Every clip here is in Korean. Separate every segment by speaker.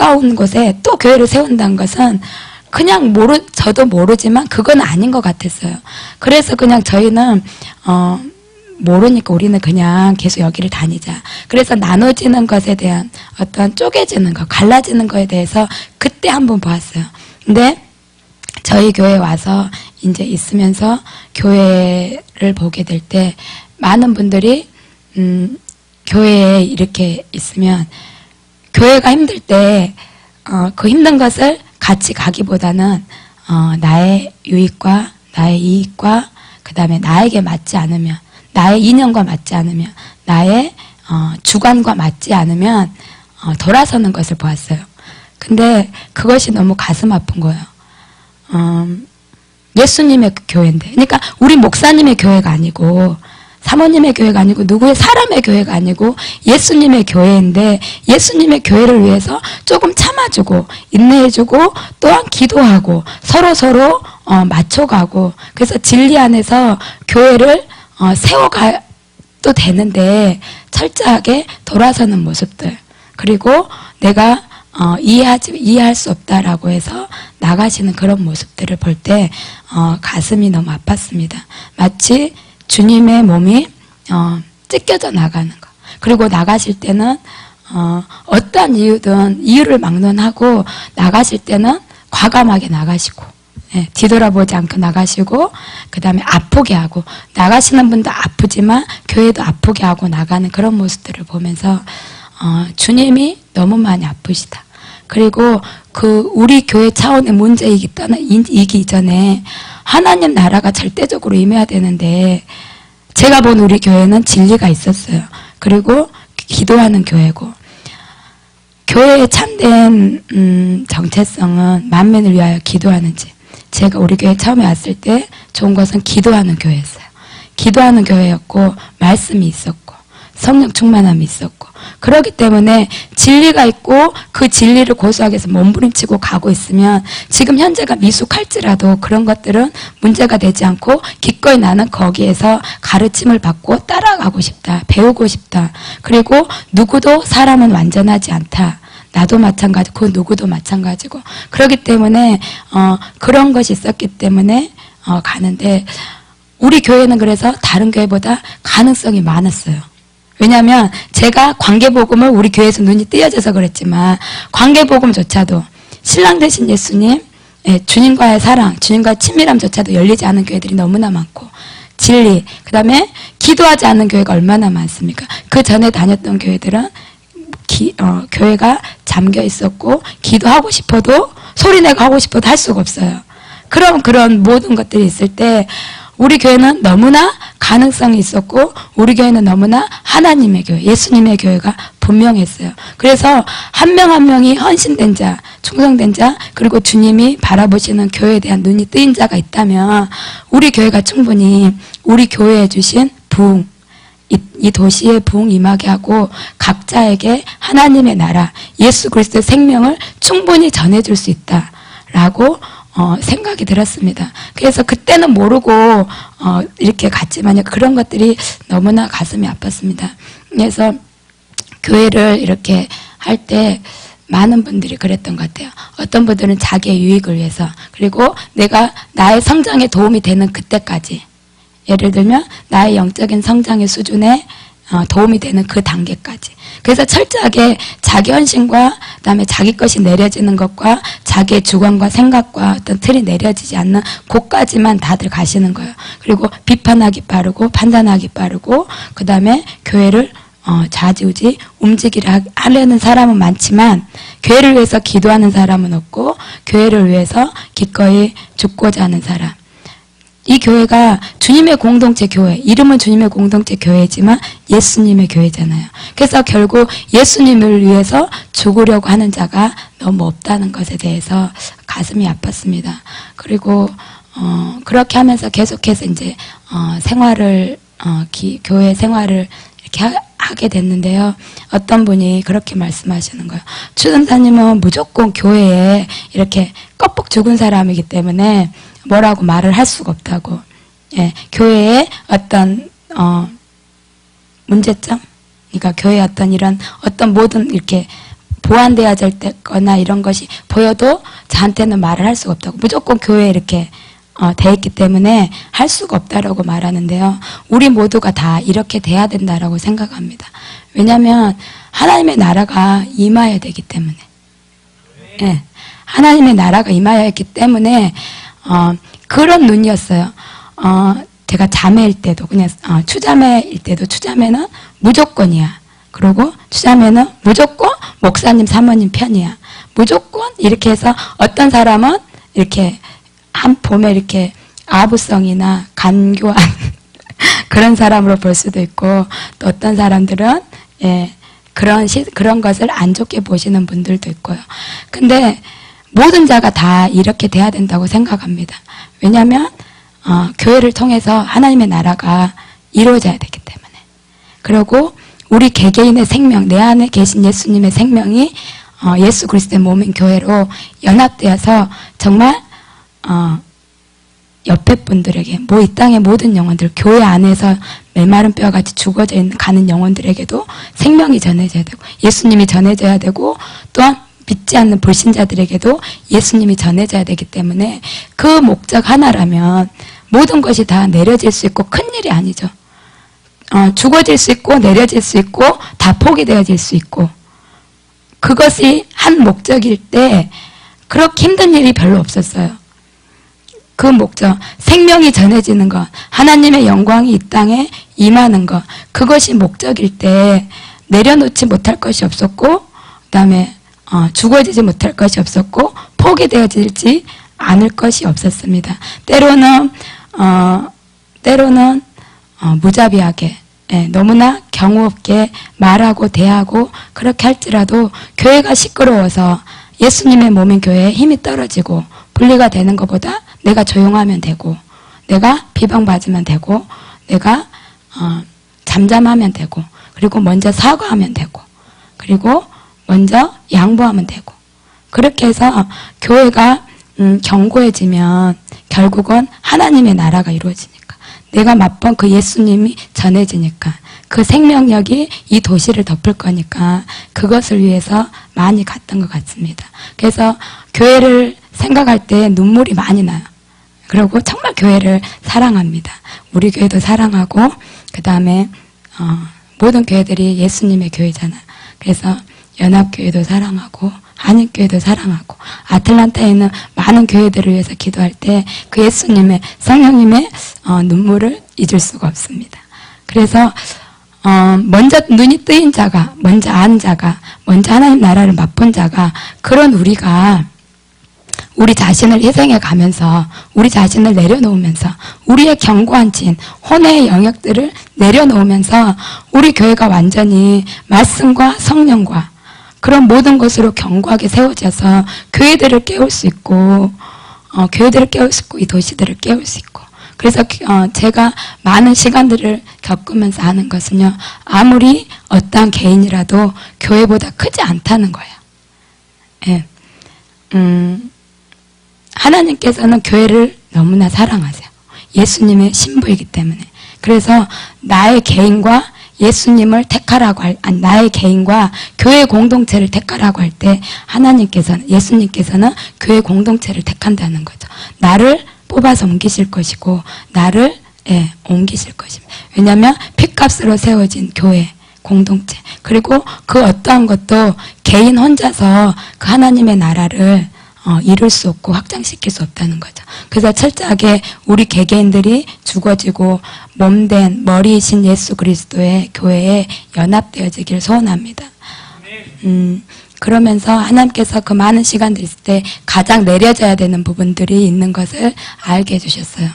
Speaker 1: 가까운 곳에 또 교회를 세운다는 것은 그냥 저도 모르지만 그건 아닌 것 같았어요. 그래서 그냥 저희는 모르니까 우리는 그냥 계속 여기를 다니자. 그래서 나눠지는 것에 대한 어떤 쪼개지는 것, 갈라지는 것에 대해서 그때 한번 보았어요. 근데 저희 교회에 와서 이제 있으면서 교회를 보게 될 때 많은 분들이 교회에 이렇게 있으면 교회가 힘들 때 그 힘든 것을 같이 가기보다는 나의 유익과 나의 이익과 그 다음에 나에게 맞지 않으면, 나의 인연과 맞지 않으면, 나의 주관과 맞지 않으면 돌아서는 것을 보았어요. 근데 그것이 너무 가슴 아픈 거예요. 예수님의 교회인데, 그러니까 우리 목사님의 교회가 아니고 사모님의 교회가 아니고 누구의 사람의 교회가 아니고 예수님의 교회인데, 예수님의 교회를 위해서 조금 참아주고 인내해주고 또한 기도하고 서로 맞춰가고, 그래서 진리 안에서 교회를 세워가도 되는데 철저하게 돌아서는 모습들, 그리고 내가 이해할 수 없다라고 해서 나가시는 그런 모습들을 볼 때 가슴이 너무 아팠습니다. 마치 주님의 몸이 찢겨져 나가는 것. 그리고 나가실 때는 어떠한 이유든 이유를 막론하고 나가실 때는 과감하게 나가시고, 뒤돌아보지 않고 나가시고, 그 다음에 아프게 하고, 나가시는 분도 아프지만 교회도 아프게 하고 나가는 그런 모습들을 보면서 주님이 너무 많이 아프시다. 그리고 우리 교회 차원의 문제이기 이전에 하나님 나라가 절대적으로 임해야 되는데, 제가 본 우리 교회는 진리가 있었어요. 그리고 기도하는 교회고, 교회의 참된 정체성은 만민을 위하여 기도하는지. 제가 우리 교회 처음에 왔을 때 좋은 것은 기도하는 교회였어요. 기도하는 교회였고, 말씀이 있었고, 성령 충만함이 있었고, 그렇기 때문에 진리가 있고 그 진리를 고수하기 위해서 몸부림치고 가고 있으면 지금 현재가 미숙할지라도 그런 것들은 문제가 되지 않고 기꺼이 나는 거기에서 가르침을 받고 따라가고 싶다, 배우고 싶다. 그리고 누구도 사람은 완전하지 않다. 나도 마찬가지고 그 누구도 마찬가지고, 그렇기 때문에 그런 것이 있었기 때문에 가는데, 우리 교회는 그래서 다른 교회보다 가능성이 많았어요. 왜냐하면 제가 관계복음을 우리 교회에서 눈이 띄어져서 그랬지만 관계복음조차도 신랑 되신 예수님, 주님과의 사랑, 주님과의 친밀함조차도 열리지 않은 교회들이 너무나 많고, 진리, 그 다음에 기도하지 않는 교회가 얼마나 많습니까? 그 전에 다녔던 교회들은 교회가 잠겨 있었고 기도하고 싶어도 소리내고 하고 싶어도 할 수가 없어요. 그런 모든 것들이 있을 때 우리 교회는 너무나 가능성이 있었고, 우리 교회는 너무나 하나님의 교회, 예수님의 교회가 분명했어요. 그래서 한 명 한 명이 헌신된 자, 충성된 자, 그리고 주님이 바라보시는 교회에 대한 눈이 뜨인 자가 있다면 우리 교회가 충분히 우리 교회에 주신 부흥, 이 도시에 부흥 임하게 하고 각자에게 하나님의 나라, 예수 그리스도의 생명을 충분히 전해줄 수 있다라고 생각이 들었습니다. 그래서 그때는 모르고 이렇게 갔지만요, 그런 것들이 너무나 가슴이 아팠습니다. 그래서 교회를 이렇게 할 때 많은 분들이 그랬던 것 같아요. 어떤 분들은 자기의 유익을 위해서, 그리고 내가 나의 성장에 도움이 되는 그때까지, 예를 들면 나의 영적인 성장의 수준에 도움이 되는 그 단계까지. 그래서 철저하게 자기 헌신과 그다음에 자기 것이 내려지는 것과 자기의 주관과 생각과 어떤 틀이 내려지지 않는 곳까지만 다들 가시는 거예요. 그리고 비판하기 빠르고 판단하기 빠르고, 그 다음에 교회를 좌지우지 움직이려 하려는 사람은 많지만 교회를 위해서 기도하는 사람은 없고, 교회를 위해서 기꺼이 죽고자 하는 사람. 이 교회가 주님의 공동체 교회, 이름은 주님의 공동체 교회지만 예수님의 교회잖아요. 그래서 결국 예수님을 위해서 죽으려고 하는 자가 너무 없다는 것에 대해서 가슴이 아팠습니다. 그리고 그렇게 하면서 계속해서 이제 교회 생활을 이렇게 하게 됐는데요. 어떤 분이 그렇게 말씀하시는 거예요. 추전사님은 무조건 교회에 이렇게 껍벅 죽은 사람이기 때문에 뭐라고 말을 할 수가 없다고. 교회의 어떤 문제점, 그러니까 교회의 어떤 이런 어떤 모든 이렇게 보완돼야 될 때거나 이런 것이 보여도 저한테는 말을 할 수가 없다고. 무조건 교회에 이렇게 돼 있기 때문에 할 수가 없다라고 말하는데요. 우리 모두가 다 이렇게 돼야 된다라고 생각합니다. 왜냐하면 하나님의 나라가 임하여야 되기 때문에. 예, 하나님의 나라가 임하였기 때문에 그런 눈이었어요. 제가 자매일 때도 그냥 추자매일 때도 추자매는 무조건이야. 그리고 추자매는 무조건 목사님 사모님 편이야. 무조건 이렇게 해서 어떤 사람은 이렇게 보면 이렇게 아부성이나 간교한 그런 사람으로 볼 수도 있고, 또 어떤 사람들은 예, 그런 것을 안 좋게 보시는 분들도 있고요. 근데 모든 자가 다 이렇게 돼야 된다고 생각합니다. 왜냐하면 교회를 통해서 하나님의 나라가 이루어져야 되기 때문에. 그리고 우리 개개인의 생명, 내 안에 계신 예수님의 생명이 예수 그리스도의 몸인 교회로 연합되어서 정말 옆에 분들에게, 이 땅의 모든 영혼들, 교회 안에서 메마른 뼈같이 죽어져 가는 영혼들에게도 생명이 전해져야 되고, 예수님이 전해져야 되고, 또한 믿지 않는 불신자들에게도 예수님이 전해져야 되기 때문에 그 목적 하나라면 모든 것이 다 내려질 수 있고 큰일이 아니죠. 죽어질 수 있고 내려질 수 있고 다 포기되어질 수 있고, 그것이 한 목적일 때 그렇게 힘든 일이 별로 없었어요. 그 목적, 생명이 전해지는 것, 하나님의 영광이 이 땅에 임하는 것, 그것이 목적일 때 내려놓지 못할 것이 없었고, 그 다음에 죽어지지 못할 것이 없었고 포기되어지지 않을 것이 없었습니다. 때로는 무자비하게, 예, 너무나 경우 없게 말하고 대하고 그렇게 할지라도 교회가 시끄러워서 예수님의 몸인 교회에 힘이 떨어지고 분리가 되는 것보다 내가 조용하면 되고, 내가 비방받으면 되고, 내가 잠잠하면 되고, 그리고 먼저 사과하면 되고, 그리고 먼저 양보하면 되고, 그렇게 해서 교회가 견고해지면 결국은 하나님의 나라가 이루어지니까, 내가 맛본 그 예수님이 전해지니까, 그 생명력이 이 도시를 덮을 거니까 그것을 위해서 많이 갔던 것 같습니다. 그래서 교회를 생각할 때 눈물이 많이 나요. 그리고 정말 교회를 사랑합니다. 우리 교회도 사랑하고, 그 다음에 모든 교회들이 예수님의 교회잖아요. 그래서 연합교회도 사랑하고 한인교회도 사랑하고, 아틀란타에 있는 많은 교회들을 위해서 기도할 때 그 예수님의, 성령님의 눈물을 잊을 수가 없습니다. 그래서 먼저 눈이 뜨인 자가, 먼저 안 자가, 먼저 하나님 나라를 맛본 자가, 그런 우리가 우리 자신을 희생해 가면서, 우리 자신을 내려놓으면서, 우리의 견고한 진, 혼의 영역들을 내려놓으면서 우리 교회가 완전히 말씀과 성령과 그런 모든 것으로 견고하게 세워져서 교회들을 깨울 수 있고, 이 도시들을 깨울 수 있고. 그래서 제가 많은 시간들을 겪으면서 아는 것은요, 아무리 어떠한 개인이라도 교회보다 크지 않다는 거예요. 예. 하나님께서는 교회를 너무나 사랑하세요. 예수님의 신부이기 때문에. 그래서 나의 개인과 예수님을 택하라고 나의 개인과 교회 공동체를 택하라고 할 때 예수님께서는 교회 공동체를 택한다는 거죠. 나를 뽑아서 옮기실 것이고, 나를 옮기실 것입니다. 왜냐하면 핏값으로 세워진 교회 공동체, 그리고 그 어떠한 것도 개인 혼자서 그 하나님의 나라를 이룰 수 없고 확장시킬 수 없다는 거죠. 그래서 철저하게 우리 개개인들이 죽어지고 몸된 머리이신 예수 그리스도의 교회에 연합되어지길 소원합니다. 그러면서 하나님께서 그 많은 시간들 있을 때 가장 내려져야 되는 부분들이 있는 것을 알게 해주셨어요.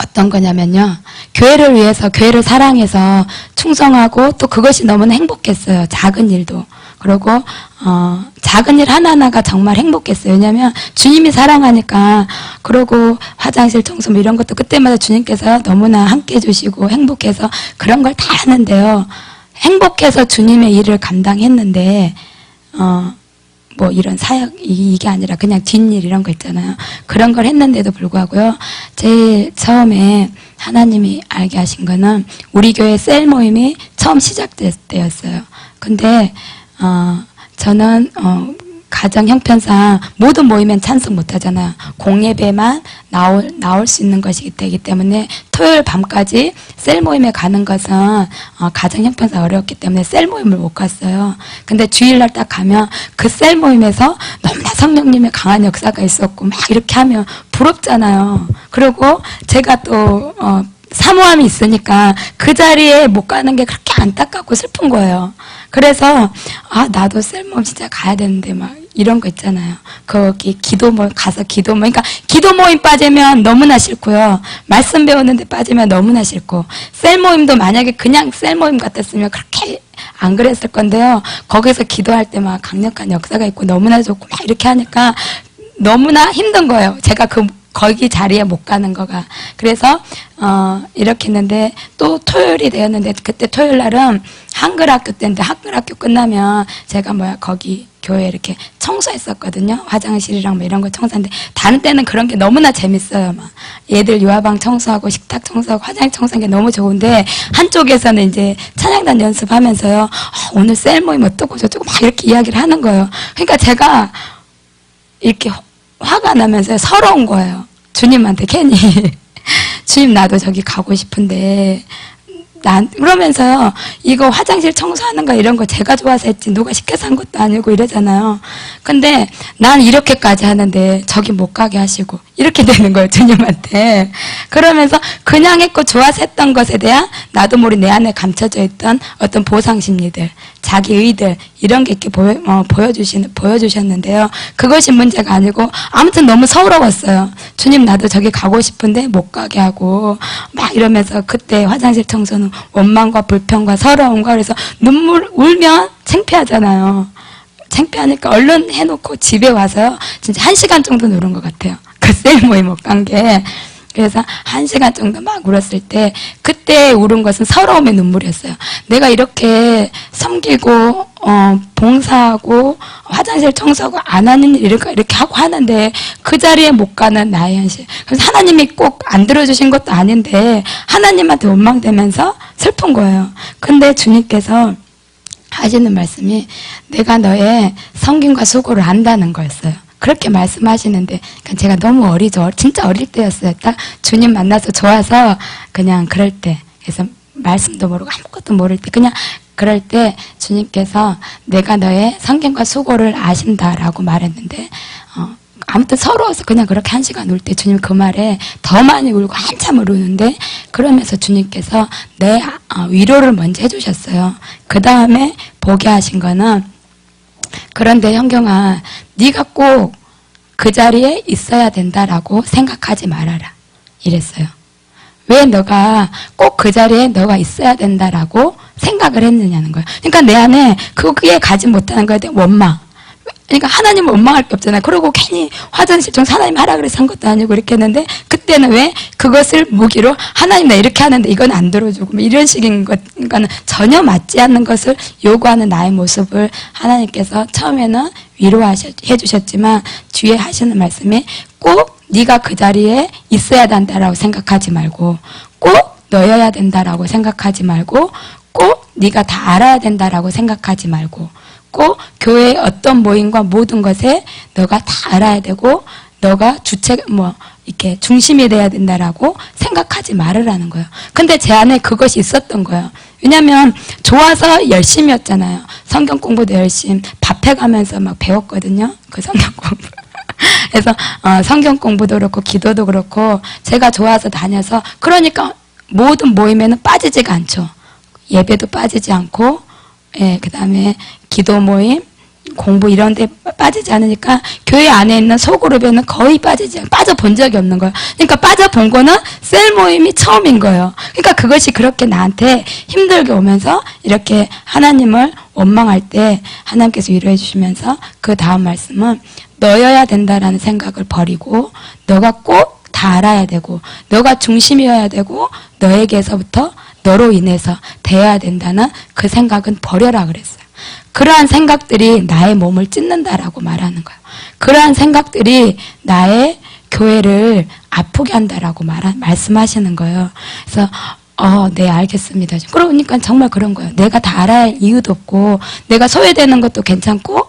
Speaker 1: 어떤 거냐면요, 교회를 위해서, 교회를 사랑해서 충성하고, 또 그것이 너무나 행복했어요. 작은 일도. 그리고 작은 일 하나하나가 정말 행복했어요. 왜냐하면 주님이 사랑하니까. 그러고 화장실 청소 뭐 이런 것도 그때마다 주님께서 너무나 함께 해주시고 행복해서 그런 걸 다 하는데요, 행복해서 주님의 일을 감당했는데 뭐 이런 사역 이게 아니라 그냥 뒷일 이런 거 있잖아요. 그런 걸 했는데도 불구하고요. 제일 처음에 하나님이 알게 하신 거는 우리 교회 셀 모임이 처음 시작될 때였어요. 근데 저는 가정 형편상 모든 모임엔 찬성 못 하잖아요. 공예배만 나올 수 있는 것이기 되기 때문에 토요일 밤까지 셀 모임에 가는 것은 가정 형편상 어려웠기 때문에 셀 모임을 못 갔어요. 근데 주일날 딱 가면 그 셀 모임에서 너무나 성령님의 강한 역사가 있었고 막 이렇게 하면 부럽잖아요. 그리고 제가 또 사모함이 있으니까 그 자리에 못 가는 게 그렇게 안타깝고 슬픈 거예요. 그래서 나도 셀 모임 진짜 가야 되는데 막 이런 거 있잖아요. 거기 기도 모임 가서 기도 모임, 그러니까 기도 모임 빠지면 너무나 싫고요. 말씀 배우는데 빠지면 너무나 싫고, 셀 모임도 만약에 그냥 셀 모임 같았으면 그렇게 안 그랬을 건데요. 거기서 기도할 때 막 강력한 역사가 있고 너무나 좋고 막 이렇게 하니까 너무나 힘든 거예요. 제가 거기 자리에 못 가는 거가. 그래서 이렇게 했는데 또 토요일이 되었는데 그때 토요일 날은 한글학교 때인데 한글학교 끝나면 제가 거기 교회 이렇게 청소했었거든요. 화장실이랑 뭐 이런 거 청소하는데 다른 때는 그런 게 너무나 재밌어요. 막 얘들 유아방 청소하고 식탁 청소하고 화장실 청소하는 게 너무 좋은데 한쪽에서는 이제 찬양단 연습하면서요. 오늘 셀 모임 어떠고 저쩌고 막 이렇게 이야기를 하는 거예요. 그러니까 제가 이렇게 화가 나면서 서러운 거예요. 주님한테 괜히 주님 나도 저기 가고 싶은데 그러면서요. 이거 화장실 청소하는 거 이런 거 제가 좋아서 했지 누가 시켜서 한 것도 아니고 이러잖아요. 근데 난 이렇게까지 하는데 저기 못 가게 하시고 이렇게 되는 거예요. 주님한테. 그러면서 그냥 했고 좋아서 했던 것에 대한 나도 모르게 내 안에 감춰져 있던 어떤 보상심리들, 자기 의들 이런 게 이렇게 보여주셨는데요. 그것이 문제가 아니고 아무튼 너무 서러웠어요. 주님 나도 저기 가고 싶은데 못 가게 하고 막 이러면서 그때 화장실 청소는 원망과 불평과 서러움과 그래서 울면 창피하잖아요. 창피하니까 얼른 해놓고 집에 와서요. 진짜 1시간 정도 울은 것 같아요. 그 셀 모임 못 간 게. 그래서 1시간 정도 막 울었을 때 그때 울은 것은 서러움의 눈물이었어요. 내가 이렇게 섬기고 봉사하고 화장실 청소하고 안 하는 일 이렇게 하고 하는데 그 자리에 못 가는 나의 현실. 그래서 하나님이 꼭 안 들어주신 것도 아닌데 하나님한테 원망되면서 슬픈 거예요. 근데 주님께서 하시는 말씀이 내가 너의 섬김과 수고를 안다는 거였어요. 그렇게 말씀하시는데 제가 너무 어리죠. 진짜 어릴 때였어요. 딱 주님 만나서 좋아서 그냥 그럴 때. 그래서 말씀도 모르고 아무것도 모를 때 그냥 그럴 때 주님께서 내가 너의 섬김과 수고를 아신다라고 말했는데 아무튼 서러워서 그냥 그렇게 1시간 울 때 주님 그 말에 더 많이 울고 한참을 우는데 그러면서 주님께서 내 위로를 먼저 해주셨어요. 그 다음에 보게 하신 거는 그런데 현경아 네가 꼭 그 자리에 있어야 된다라고 생각하지 말아라 이랬어요. 왜 너가 꼭 그 자리에 너가 있어야 된다라고 생각을 했느냐는 거예요. 그러니까 내 안에 그게 가지 못하는 거에 대한 원망. 그러니까 하나님을 원망할 게 없잖아요. 그러고 괜히 화장실 청소 하나님 하라 그래서 한 것도 아니고 이렇게 했는데 그때는 왜 그것을 무기로 하나님 나 이렇게 하는데 이건 안 들어주고 뭐 이런 식인 것, 그러니까는 전혀 맞지 않는 것을 요구하는 나의 모습을 하나님께서 처음에는 위로해 주셨지만 뒤에 하시는 말씀이 꼭 네가 그 자리에 있어야 된다라고 생각하지 말고 꼭 너여야 된다라고 생각하지 말고 꼭 네가 다 알아야 된다라고 생각하지 말고 꼭 교회의 어떤 모임과 모든 것에 너가 다 알아야 되고 너가 이렇게 중심이 돼야 된다라고 생각하지 말으라는 거예요. 근데 제 안에 그것이 있었던 거예요. 왜냐면 좋아서 열심히였잖아요. 성경 공부도 열심히 밥해가면서 막 배웠거든요. 그 성경 공부. 그래서 성경 공부도 그렇고 기도도 그렇고 제가 좋아서 다녀서 그러니까 모든 모임에는 빠지지가 않죠. 예배도 빠지지 않고 그 다음에 기도 모임, 공부 이런 데 빠지지 않으니까 교회 안에 있는 소그룹에는 거의 빠져본 적이 없는 거예요. 그러니까 빠져본 거는 셀 모임이 처음인 거예요. 그러니까 그것이 그렇게 나한테 힘들게 오면서 이렇게 하나님을 원망할 때 하나님께서 위로해 주시면서 그 다음 말씀은 너여야 된다라는 생각을 버리고 너가 꼭 다 알아야 되고 너가 중심이어야 되고 너에게서부터 너로 인해서 돼야 된다는 그 생각은 버려라 그랬어요. 그러한 생각들이 나의 몸을 찢는다라고 말하는 거예요. 그러한 생각들이 나의 교회를 아프게 한다라고 말씀하시는 거예요. 그래서 네, 알겠습니다. 그러니까 정말 그런 거예요. 내가 다 알아야 할 이유도 없고, 내가 소외되는 것도 괜찮고,